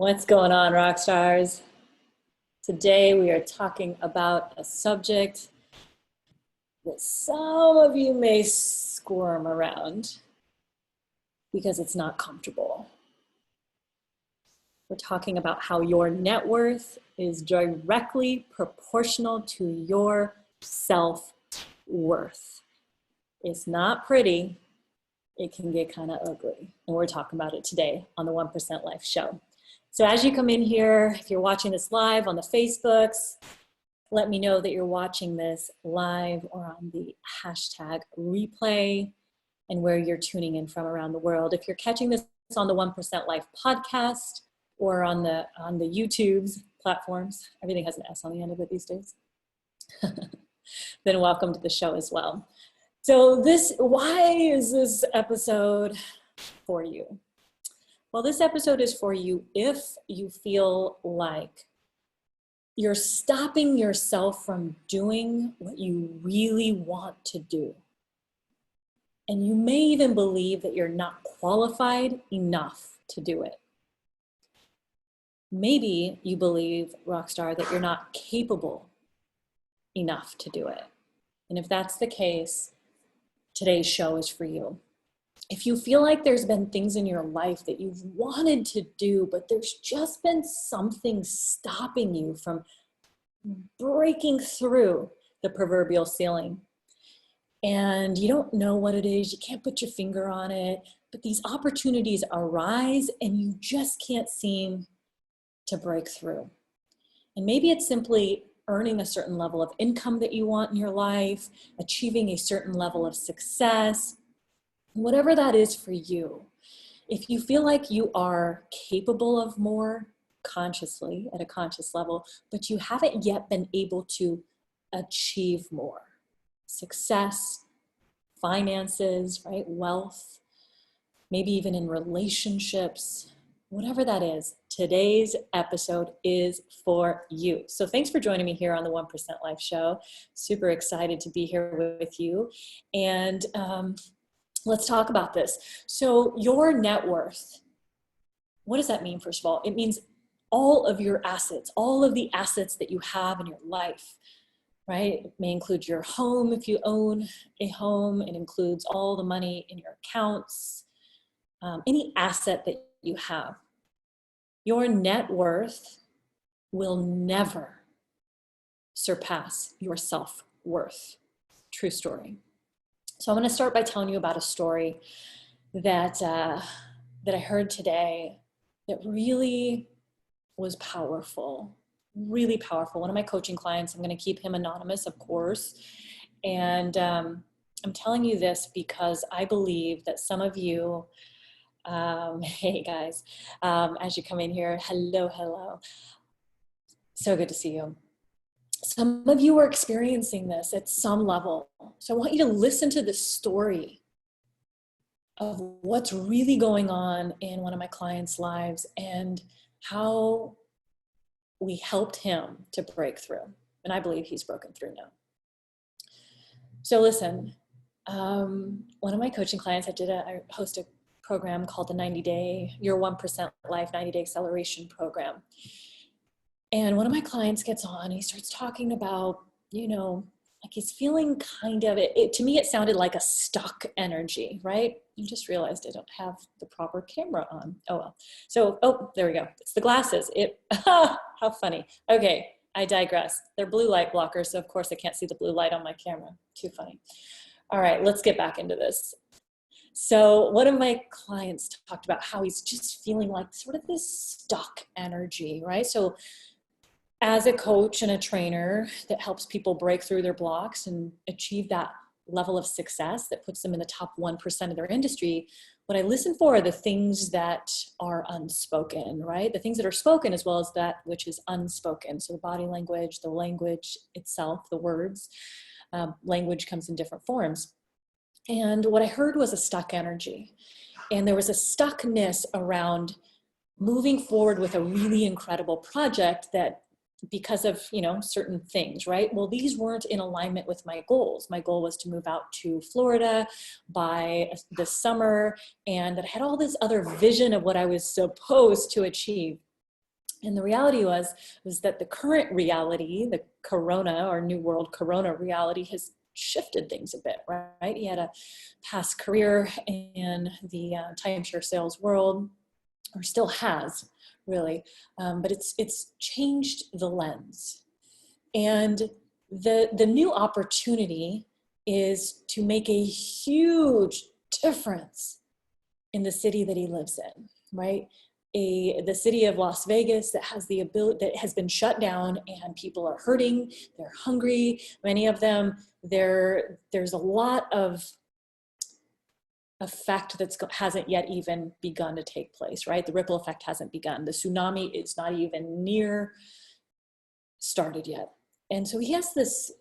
What's going on, rock stars? Today we are talking about a subject that some of you may squirm around because it's not comfortable. We're talking about how your net worth is directly proportional to your self-worth. It's not pretty. It can get kind of ugly. And we're talking about it today on the 1% Life Show. So as you come in here, if you're watching this live on the Facebooks, let me know that you're watching this live or on the hashtag replay and where you're tuning in from around the world. If you're catching this on the 1% Life podcast or on the YouTube's platforms, everything has an S on the end of it these days, then welcome to the show as well. So why is this episode for you? Well, this episode is for you if you feel like you're stopping yourself from doing what you really want to do. And you may even believe that you're not qualified enough to do it. Maybe you believe, Rockstar, that you're not capable enough to do it. And if that's the case, today's show is for you. If you feel like there's been things in your life that you've wanted to do, but there's just been something stopping you from breaking through the proverbial ceiling, and you don't know what it is, you can't put your finger on it, but these opportunities arise and you just can't seem to break through. And maybe it's simply earning a certain level of income that you want in your life, achieving a certain level of success, whatever that is for you. If you feel like you are capable of more consciously at a conscious level, but you haven't yet been able to achieve more success, finances, right? Wealth, maybe even in relationships, whatever that is, today's episode is for you. So thanks for joining me here on the 1% Life Show. Super excited to be here with you. And let's talk about this. So your net worth, what does that mean, first of all? It means all of your assets, all of the assets that you have in your life, right? It may include your home if you own a home. It includes all the money in your accounts, any asset that you have. Your net worth will never surpass your self-worth. True story. So I'm going to start by telling you about a story that I heard today that really was powerful, really powerful. One of my coaching clients, I'm going to keep him anonymous, of course. And I'm telling you this because I believe that some of you, hey guys, as you come in here, hello. So good to see you. Some of you are experiencing this at some level. So I want you to listen to the story of what's really going on in one of my clients' lives and how we helped him to break through. And I believe he's broken through now. So listen, one of my coaching clients, I host a program called the 90-Day, Your 1% Life 90-Day Acceleration Program. And one of my clients gets on, he starts talking about, like he's feeling kind of, to me it sounded like a stuck energy, right? I just realized I don't have the proper camera on. Oh well. So, there we go. It's the glasses. How funny. Okay, I digress. They're blue light blockers, so of course I can't see the blue light on my camera. Too funny. All right, let's get back into this. So one of my clients talked about how he's just feeling like sort of this stuck energy, right? So as a coach and a trainer that helps people break through their blocks and achieve that level of success that puts them in the top 1% of their industry, what I listen for are the things that are unspoken, right? The things that are spoken as well as that which is unspoken. So the body language, the language itself, the words, language comes in different forms. And what I heard was a stuck energy. And there was a stuckness around moving forward with a really incredible project that because of, certain things, right? Well, these weren't in alignment with my goals. My goal was to move out to Florida by this summer, and that I had all this other vision of what I was supposed to achieve. And the reality was that the current reality, the corona or new world corona reality, has shifted things a bit, right? He had a past career in the timeshare sales world, or still has, really, but it's changed the lens. And the new opportunity is to make a huge difference in the city that he lives in, right? The city of Las Vegas that has the ability, that has been shut down, and people are hurting, they're hungry, many of them, there's a lot of effect that hasn't yet even begun to take place, right? The ripple effect hasn't begun. The tsunami is not even near started yet. And so he has this,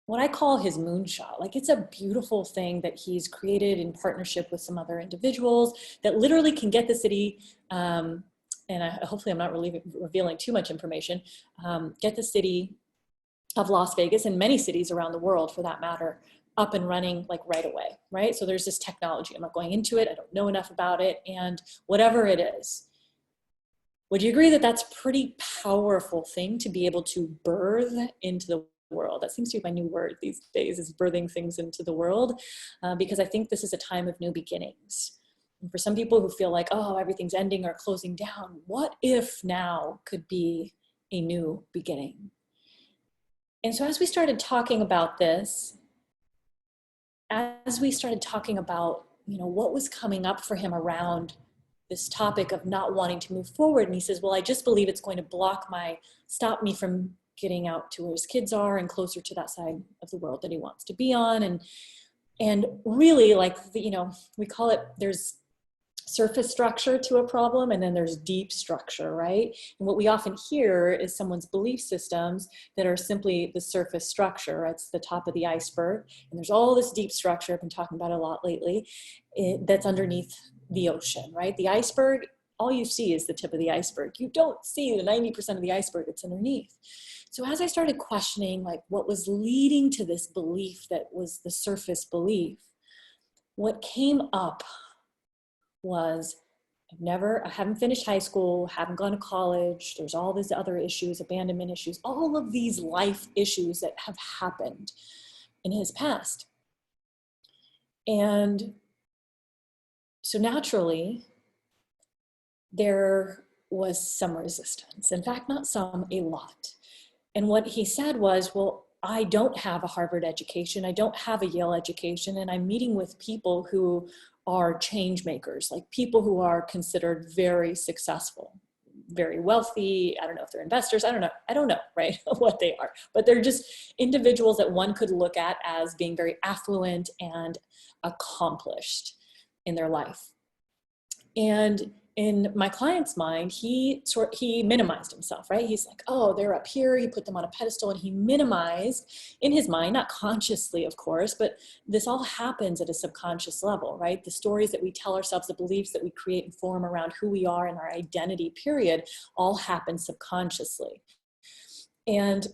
what I call his moonshot. Like, it's a beautiful thing that he's created in partnership with some other individuals that literally can get the city, hopefully I'm not really revealing too much information, get the city of Las Vegas, and many cities around the world for that matter, up and running like right away, right? So there's this technology. I'm not going into it. I don't know enough about it. And whatever it is, would you agree that that's a pretty powerful thing to be able to birth into the world? That seems to be my new word these days, is birthing things into the world, because I think this is a time of new beginnings. And for some people who feel like, oh, everything's ending or closing down, what if now could be a new beginning? And so as we started talking about this, as we started talking about, what was coming up for him around this topic of not wanting to move forward, and he says, well, I just believe it's going to stop me from getting out to where his kids are and closer to that side of the world that he wants to be on. And really, like, we call it, there's surface structure to a problem, and then there's deep structure, right? And what we often hear is someone's belief systems that are simply the surface structure. It's the top of the iceberg, and there's all this deep structure I've been talking about a lot lately, that's underneath the ocean, right? The iceberg, all you see is the tip of the iceberg. You don't see the 90% of the iceberg that's underneath. So as I started questioning, like, what was leading to this belief that was the surface belief, what came up was, I haven't finished high school, haven't gone to college, there's all these other issues, abandonment issues, all of these life issues that have happened in his past. And so naturally, there was some resistance. In fact, not some, a lot. And what he said was, well, I don't have a Harvard education, I don't have a Yale education, and I'm meeting with people who are change makers, like people who are considered very successful, very wealthy. I don't know if they're investors. I don't know, right? What they are, but they're just individuals that one could look at as being very affluent and accomplished in their life. And in my client's mind, he minimized himself, right? He's like, oh, they're up here. He put them on a pedestal, and he minimized in his mind, not consciously, of course, but this all happens at a subconscious level, right? The stories that we tell ourselves, the beliefs that we create and form around who we are and our identity, period, all happen subconsciously. And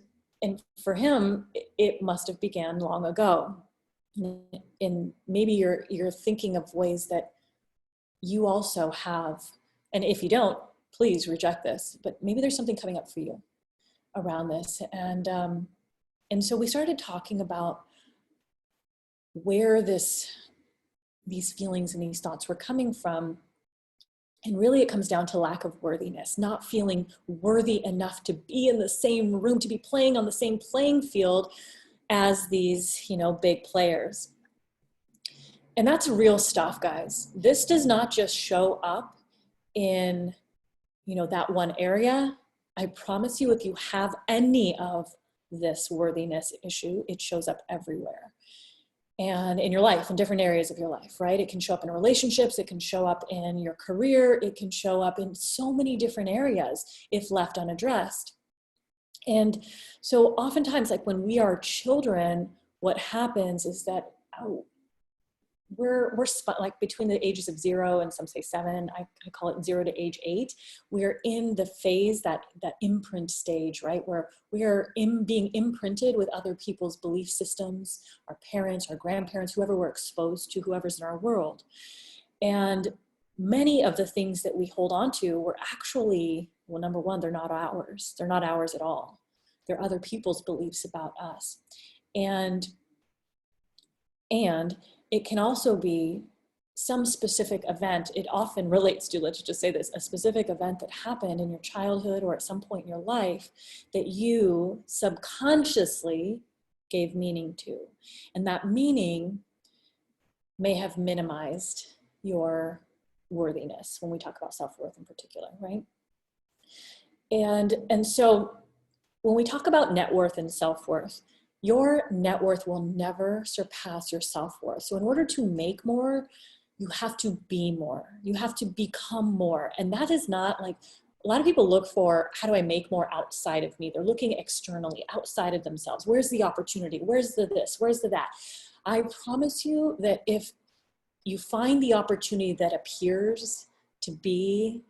for him, it must have began long ago. And maybe you're thinking of ways that you also have, and if you don't, please reject this, but maybe there's something coming up for you around this. And so we started talking about where these feelings and these thoughts were coming from. And really it comes down to lack of worthiness, not feeling worthy enough to be in the same room, to be playing on the same playing field as these, big players. And that's real stuff, guys. This does not just show up in, that one area. I promise you, if you have any of this worthiness issue, it shows up everywhere. And in your life, in different areas of your life, right? It can show up in relationships, it can show up in your career, it can show up in so many different areas if left unaddressed. And so oftentimes, like when we are children, what happens is that we're like between the ages of 0 and some say 7, I call it 0 to age 8. We're in the phase, that imprint stage, right? Where we are being imprinted with other people's belief systems, our parents, our grandparents, whoever we're exposed to, whoever's in our world. And many of the things that we hold on to were actually Well, number one, they're not ours. They're not ours at all. They're other people's beliefs about us. And it can also be some specific event. It often relates to, let's just say this, a specific event that happened in your childhood or at some point in your life that you subconsciously gave meaning to. And that meaning may have minimized your worthiness when we talk about self-worth in particular, right? And so when we talk about net worth and self-worth, your net worth will never surpass your self-worth. So in order to make more, you have to be more. You have to become more. And that is not like, a lot of people look for, how do I make more outside of me? They're looking externally, outside of themselves. Where's the opportunity? Where's the this? Where's the that? I promise you that if you find the opportunity that appears to be,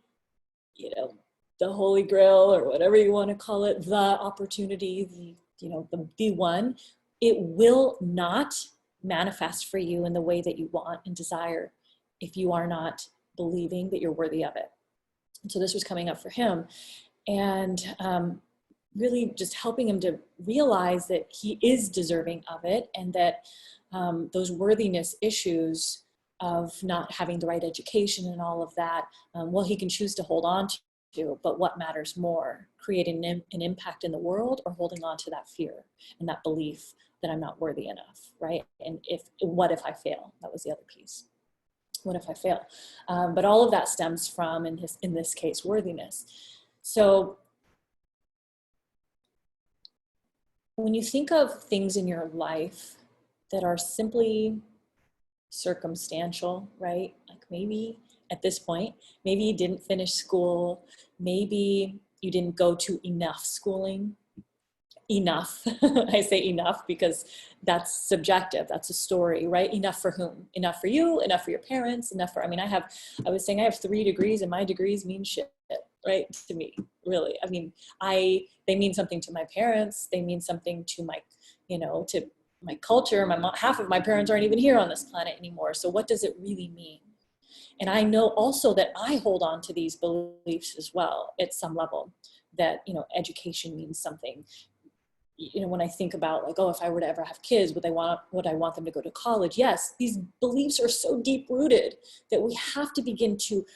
you know, the holy grail or whatever you want to call it, the opportunity, the one, it will not manifest for you in the way that you want and desire if you are not believing that you're worthy of it. And so this was coming up for him, and really just helping him to realize that he is deserving of it, and that those worthiness issues of not having the right education and all of that, well, he can choose to hold on to, but what matters more, creating an impact in the world or holding on to that fear and that belief that I'm not worthy enough, right? And what if I fail? That was the other piece. What if I fail? But all of that stems from, in this case, worthiness. So when you think of things in your life that are simply circumstantial, right? Like maybe at this point, maybe you didn't finish school, maybe you didn't go to enough schooling. Enough, I say enough because that's subjective, that's a story, right? Enough for whom? Enough for you, enough for your parents, enough for, I was saying I have 3 degrees and my degrees mean shit, right? To me, really. I mean, they mean something to my parents, they mean something to my, to my culture. Half of my parents aren't even here on this planet anymore. So what does it really mean? And I know also that I hold on to these beliefs as well at some level, that, education means something. When I think about like, oh, if I were to ever have kids, would I want them to go to college? Yes, these beliefs are so deep rooted that we have to begin to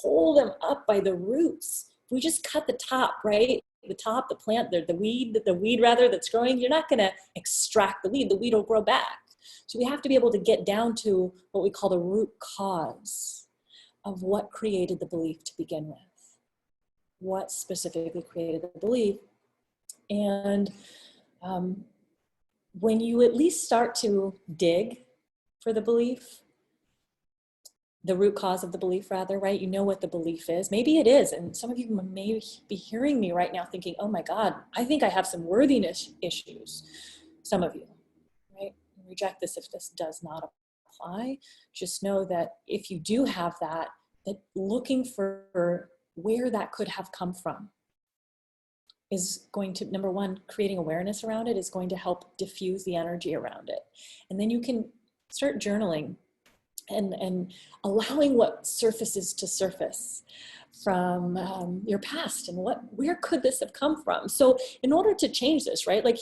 pull them up by the roots. If we just cut the top, right? The top, the plant, the weed rather that's growing, you're not going to extract the weed will grow back. So we have to be able to get down to what we call the root cause of what created the belief to begin with. What specifically created the belief? And when you at least start to dig for the belief, the root cause of the belief rather, right? You know what the belief is. Maybe it is. And some of you may be hearing me right now thinking, oh my God, I think I have some worthiness issues. Some of you, right? Reject this if this does not apply. Just know that if you do have that looking for where that could have come from is going to, number one, creating awareness around it is going to help diffuse the energy around it. And then you can start journaling and allowing what surfaces to surface from your past and where could this have come from? So in order to change this, right? Like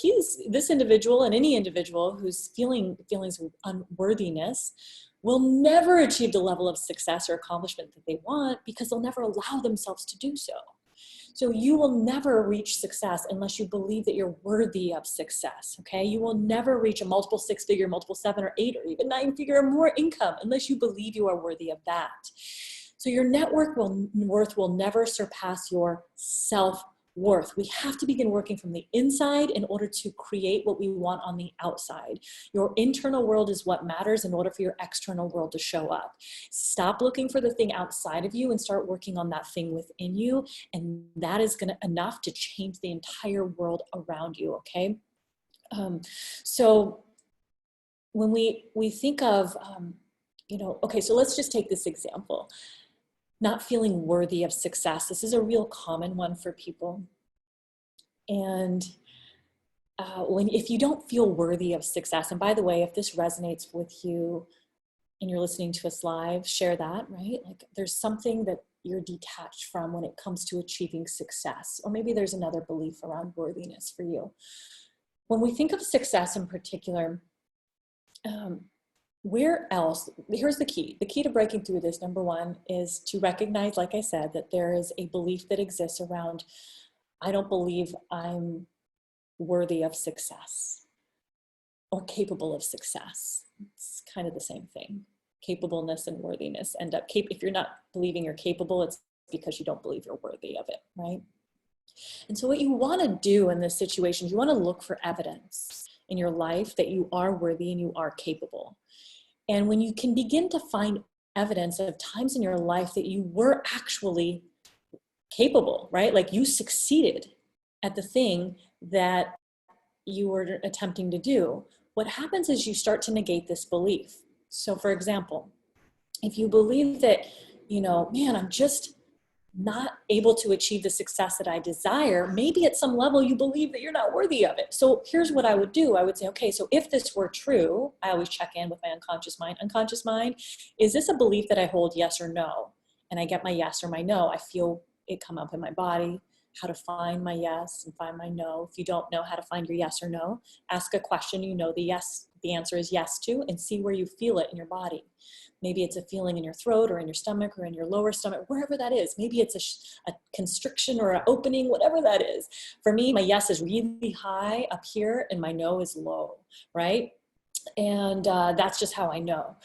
this individual and any individual who's feelings of unworthiness will never achieve the level of success or accomplishment that they want because they'll never allow themselves to do so. So you will never reach success unless you believe that you're worthy of success, okay? You will never reach a multiple 6-figure, multiple 7 or 8 or even 9-figure or more income unless you believe you are worthy of that. So your net worth will never surpass your self-worth. We have to begin working from the inside in order to create what we want on the outside. Your internal world is what matters in order for your external world to show up. Stop looking for the thing outside of you and start working on that thing within you. And that is enough to change the entire world around you, okay? So when we think of, okay, so let's just take this example. Not feeling worthy of success. This is a real common one for people. And if you don't feel worthy of success, and by the way, if this resonates with you and you're listening to us live, share that, right? Like there's something that you're detached from when it comes to achieving success. Or maybe there's another belief around worthiness for you. When we think of success in particular, where else, here's the key. The key to breaking through this, number one, is to recognize, like I said, that there is a belief that exists around, I don't believe I'm worthy of success or capable of success. It's kind of the same thing. Capableness and worthiness end up, if you're not believing you're capable, it's because you don't believe you're worthy of it, right? And so what you want to do in this situation, you want to look for evidence in your life that you are worthy and you are capable. And when you can begin to find evidence of times in your life that you were actually capable, right? Like you succeeded at the thing that you were attempting to do, what happens is you start to negate this belief. So for example, if you believe that, man, I'm just not able to achieve the success that I desire, maybe at some level you believe that you're not worthy of it. So here's what I would do. I would say, okay, so if this were true, I always check in with my unconscious mind. Unconscious mind, is this a belief that I hold, yes or no? And I get my yes or my no. I feel it come up in my body, how to find my yes and find my no. If you don't know how to find your yes or no, ask a question you know the answer is yes to, and see where you feel it in your body. Maybe it's a feeling in your throat or in your stomach or in your lower stomach, wherever that is. Maybe it's a constriction or an opening, whatever that is. For me, my yes is really high up here and my no is low, right? And that's just how I know.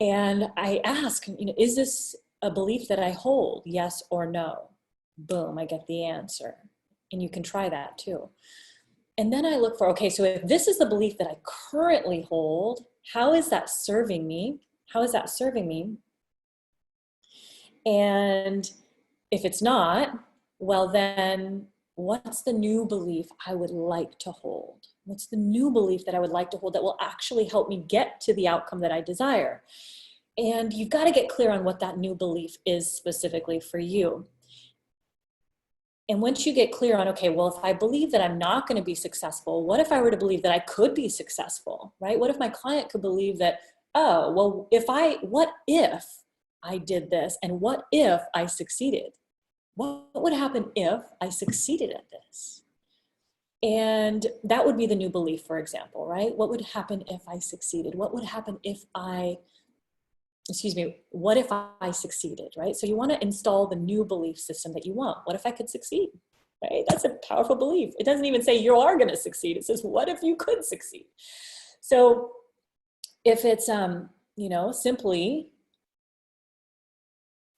And I ask, is this a belief that I hold, yes or no? Boom, I get the answer. And you can try that too. And then I look for, okay, so if this is the belief that I currently hold, how is that serving me? How is that serving me? And if it's not, well then, what's the new belief I would like to hold? What's the new belief that I would like to hold that will actually help me get to the outcome that I desire? And you've got to get clear on what that new belief is specifically for you. And once you get clear on, okay, well, if I believe that I'm not going to be successful, what if I were to believe that I could be successful, right? What if my client could believe that, oh, well, what if I did this? And what if I succeeded? What would happen if I succeeded at this? And that would be the new belief, for example, right? What would happen if I succeeded? What would happen if what if I succeeded, right? So you want to install the new belief system that you want. What if I could succeed, right? That's a powerful belief. It doesn't even say you are going to succeed. It says, what if you could succeed? So if it's, simply,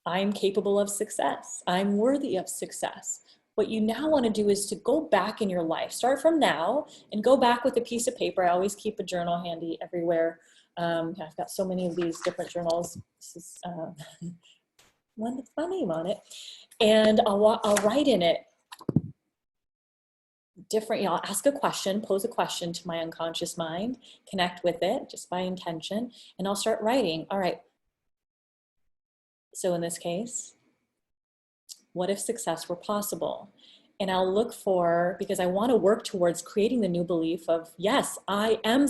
I'm capable of success. I'm worthy of success. What you now want to do is to go back in your life. Start from now and go back with a piece of paper. I always keep a journal handy everywhere. I've got so many of these different journals. This is one with my name on it. And I'll write in it I'll ask a question, pose a question to my unconscious mind, connect with it just by intention, and I'll start writing. All right. So in this case, what if success were possible? And I'll look for, because I want to work towards creating the new belief of, yes, I am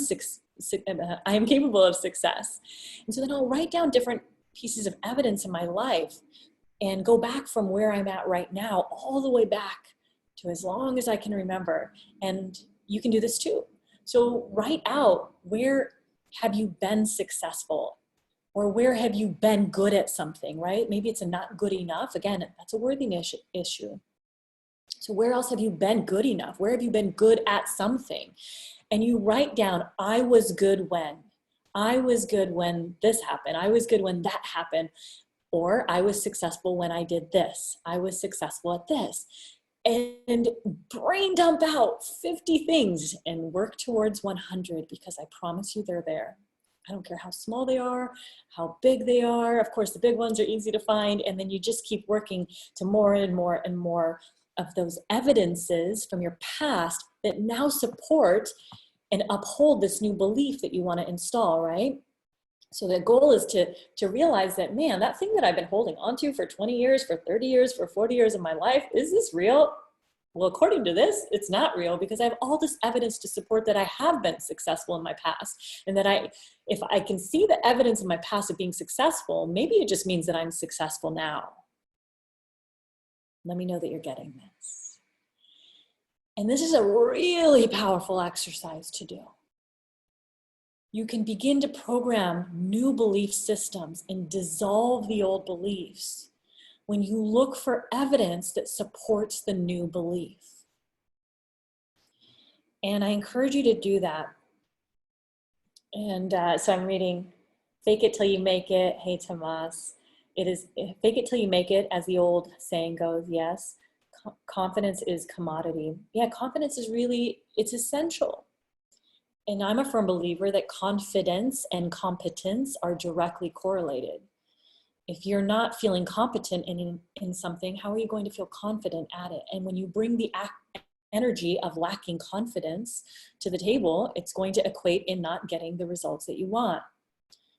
capable of success. And so then I'll write down different pieces of evidence in my life and go back from where I'm at right now all the way back to as long as I can remember. And you can do this too. So write out, where have you been successful? Or where have you been good at something, right? Maybe it's a not good enough. Again, that's a worthiness issue. So where else have you been good enough? Where have you been good at something? And you write down, I was good when. I was good when this happened. I was good when that happened. Or I was successful when I did this. I was successful at this. And brain dump out 50 things and work towards 100, because I promise you they're there. I don't care how small they are, how big they are. Of course, the big ones are easy to find. And then you just keep working to more and more and more of those evidences from your past that now support and uphold this new belief that you want to install, right? So the goal is to realize that, man, that thing that I've been holding onto for 20 years, for 30 years, for 40 years of my life, is this real? Well, according to this, it's not real, because I have all this evidence to support that I have been successful in my past. And that if I can see the evidence in my past of being successful, maybe it just means that I'm successful now. Let me know that you're getting this. And this is a really powerful exercise to do. You can begin to program new belief systems and dissolve the old beliefs when you look for evidence that supports the new belief. And I encourage you to do that. And so I'm reading Fake It Till You Make It. Hey, Tomas. It is fake it till you make it, as the old saying goes, yes. Confidence is commodity. Yeah, confidence is really, it's essential. And I'm a firm believer that confidence and competence are directly correlated. If you're not feeling competent in something, how are you going to feel confident at it? And when you bring the energy of lacking confidence to the table, it's going to equate in not getting the results that you want.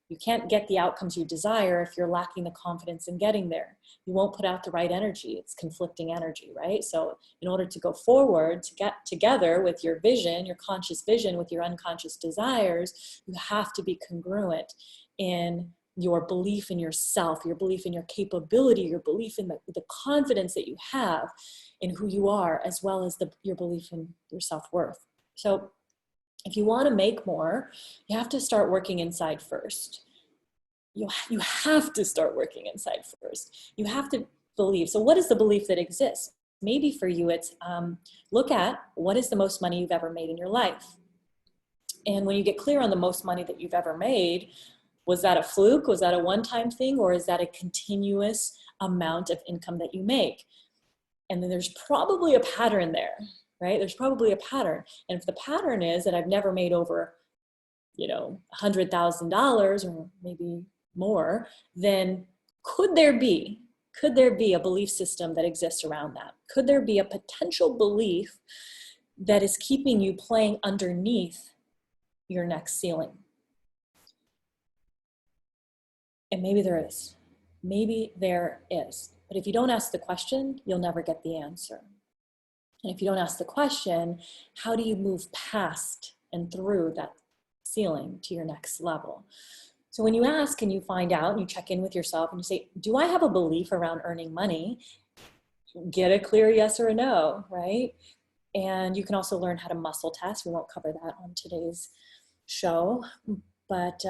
You can't get the outcomes you desire if you're lacking the confidence in getting there. You won't put out the right energy. It's conflicting energy, right? So in order to go forward, to get together with your vision, your conscious vision with your unconscious desires, you have to be congruent in your belief in yourself, your belief in your capability, your belief in the confidence that you have in who you are, as well as your belief in your self-worth. So if you want to make more, you have to start working inside first. You have to start working inside first. You have to believe. So what is the belief that exists? Maybe for you, it's look at what is the most money you've ever made in your life. And when you get clear on the most money that you've ever made, was that a fluke? Was that a one-time thing? Or is that a continuous amount of income that you make? And then there's probably a pattern there, right? There's probably a pattern. And if the pattern is that I've never made over, $100,000 or maybe more, then could there be a belief system that exists around that? Could there be a potential belief that is keeping you playing underneath your next ceiling? And maybe there is. Maybe there is. But if you don't ask the question, you'll never get the answer. And if you don't ask the question, how do you move past and through that ceiling to your next level? So when you ask and you find out and you check in with yourself and you say, do I have a belief around earning money? Get a clear yes or a no, right? And you can also learn how to muscle test. We won't cover that on today's show, but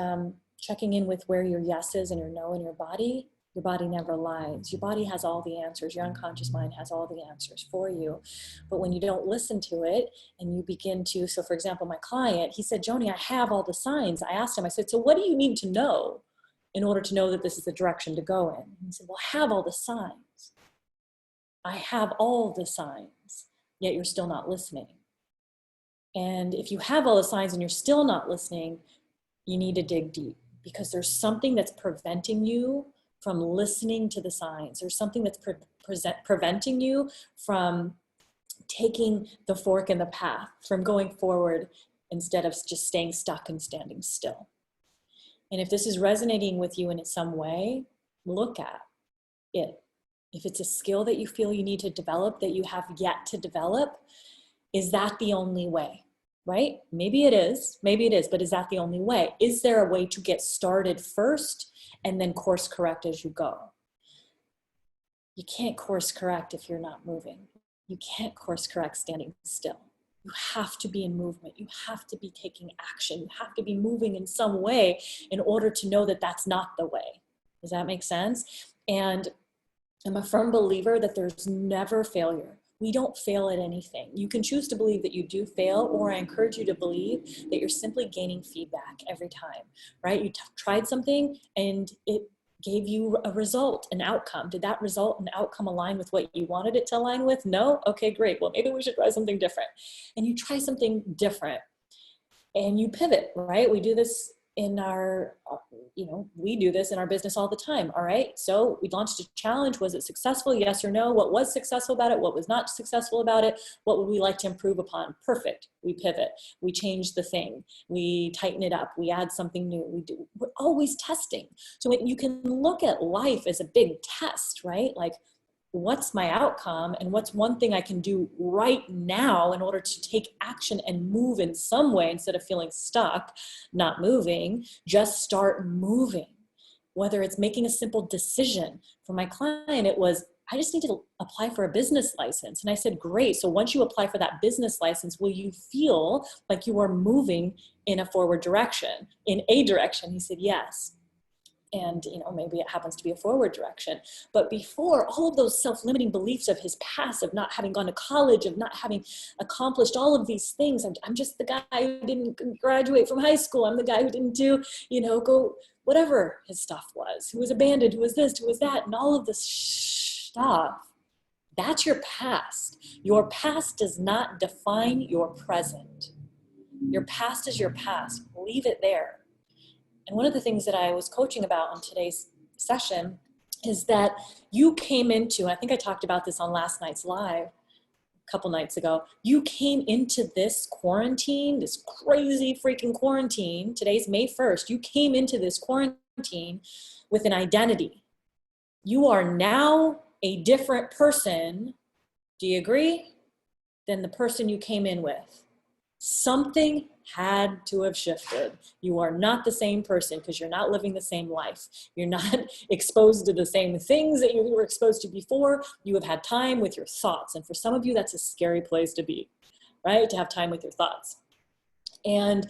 checking in with where your yes is and your no in your body never lies. Your body has all the answers. Your unconscious mind has all the answers for you. But when you don't listen to it and you begin to, so for example, my client, he said, Joni, I have all the signs. I asked him, I said, so what do you need to know in order to know that this is the direction to go in? He said, well, I have all the signs. I have all the signs, yet you're still not listening. And if you have all the signs and you're still not listening, you need to dig deep, because there's something that's preventing you from listening to the signs. There's something that's preventing you from taking the fork in the path, from going forward instead of just staying stuck and standing still. And if this is resonating with you in some way, look at it. If it's a skill that you feel you need to develop that you have yet to develop, is that the only way? Right? Maybe it is, but is that the only way? Is there a way to get started first and then course correct as you go? You can't course correct if you're not moving. You can't course correct standing still. You have to be in movement. You have to be taking action. You have to be moving in some way in order to know that that's not the way. Does that make sense? And I'm a firm believer that there's never failure. We don't fail at anything. You can choose to believe that you do fail, or I encourage you to believe that you're simply gaining feedback every time, right? You tried something and it gave you a result, an outcome. Did that result and outcome align with what you wanted it to align with? No? Okay, great. Well, maybe we should try something different. And you try something different and you pivot, right? We do this in our, we do this in our business all the time. All right. So we launched a challenge. Was it successful? Yes or no? What was successful about it? What was not successful about it? What would we like to improve upon? Perfect. We pivot. We change the thing. We tighten it up. We add something new. We're always testing. So you can look at life as a big test, right? Like, what's my outcome and what's one thing I can do right now in order to take action and move in some way instead of feeling stuck, not moving. Just start moving. Whether it's making a simple decision. For my client, it was I just need to apply for a business license. And I said, great. So once you apply for that business license, will you feel like you are moving in a forward direction, in a direction? He said, yes. And, maybe it happens to be a forward direction. But before, all of those self-limiting beliefs of his past, of not having gone to college, of not having accomplished all of these things. I'm just the guy who didn't graduate from high school. I'm the guy who didn't do, go whatever his stuff was, who was abandoned, who was this, who was that, and all of this stuff. That's your past. Your past does not define your present. Your past is your past. Leave it there. And one of the things that I was coaching about on today's session is that you came into, I think I talked about this on last night's live, a couple nights ago, you came into this quarantine, this crazy freaking quarantine, today's May 1st, you came into this quarantine with an identity. You are now a different person, do you agree, than the person you came in with. Something had to have shifted. You are not the same person because you're not living the same life. You're not exposed to the same things that you were exposed to before. You have had time with your thoughts. And for some of you, that's a scary place to be, right? To have time with your thoughts. And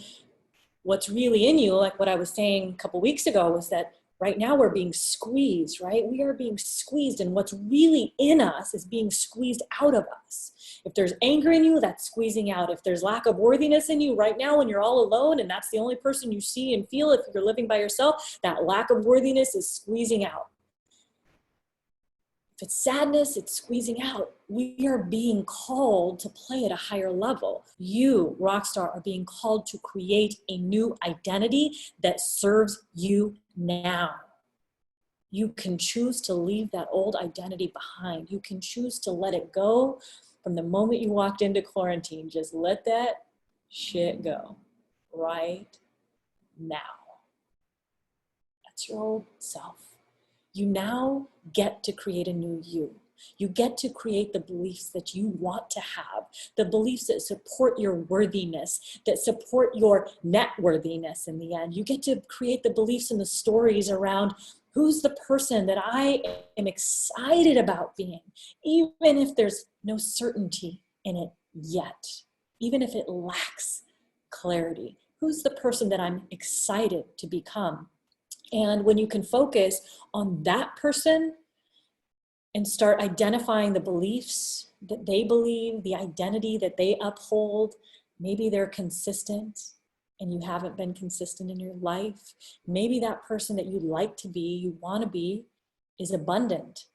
what's really in you, like what I was saying a couple weeks ago, was that right now we're being squeezed, right? We are being squeezed, and what's really in us is being squeezed out of us. If there's anger in you, that's squeezing out. If there's lack of worthiness in you right now when you're all alone and that's the only person you see and feel if you're living by yourself, that lack of worthiness is squeezing out. If it's sadness, it's squeezing out. We are being called to play at a higher level. You, Rockstar, are being called to create a new identity that serves you now. You can choose to leave that old identity behind. You can choose to let it go from the moment you walked into quarantine. Just let that shit go right now. That's your old self. You now get to create a new you. You get to create the beliefs that you want to have, the beliefs that support your worthiness, that support your net worthiness in the end. You get to create the beliefs and the stories around who's the person that I am excited about being, even if there's no certainty in it yet, even if it lacks clarity. Who's the person that I'm excited to become? And when you can focus on that person and start identifying the beliefs that they believe, the identity that they uphold, maybe they're consistent and you haven't been consistent in your life. Maybe that person that you'd like to be, you want to be, is abundant.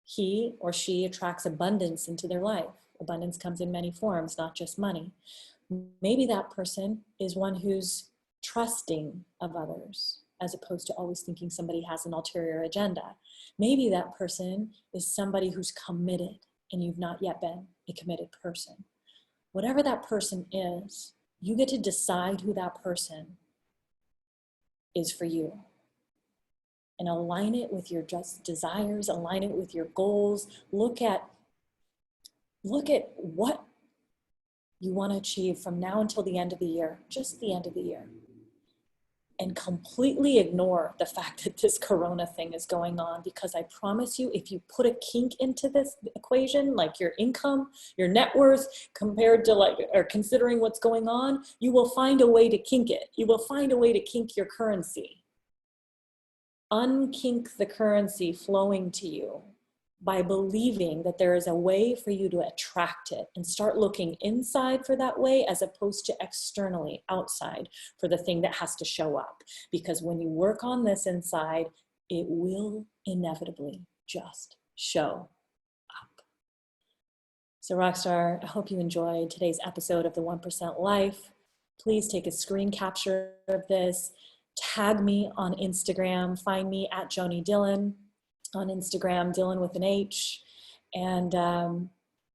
He or she attracts abundance into their life. Abundance comes in many forms, not just money. Maybe that person is one who's trusting of others, as opposed to always thinking somebody has an ulterior agenda. Maybe that person is somebody who's committed and you've not yet been a committed person. Whatever that person is, you get to decide who that person is for you. And align it with your just desires, align it with your goals. Look at what you want to achieve from now until the end of the year, just the end of the year. And completely ignore the fact that this corona thing is going on, because I promise you, if you put a kink into this equation, like your income, your net worth compared to or considering what's going on, you will find a way to kink it. You will find a way to kink your currency. Unkink the currency flowing to you by believing that there is a way for you to attract it, and start looking inside for that way as opposed to externally, outside, for the thing that has to show up. Because when you work on this inside, it will inevitably just show up. So Rockstar, I hope you enjoyed today's episode of the 1% Life. Please take a screen capture of this. Tag me on Instagram. Find me at Joni Dillon on Instagram, Dillon with an H, and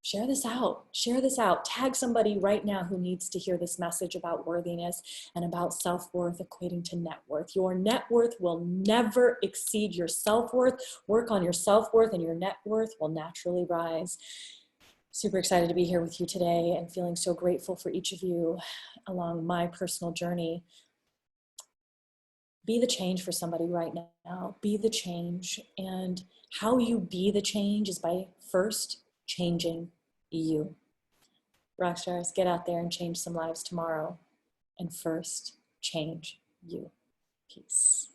share this out. Share this out. Tag somebody right now who needs to hear this message about worthiness and about self-worth equating to net worth. Your net worth will never exceed your self-worth. Work on your self-worth and your net worth will naturally rise. Super excited to be here with you today and feeling so grateful for each of you along my personal journey. be the change for somebody right now. Be the change. And how you be the change is by first changing you. Rockstars, get out there and change some lives tomorrow. And first, change you. Peace.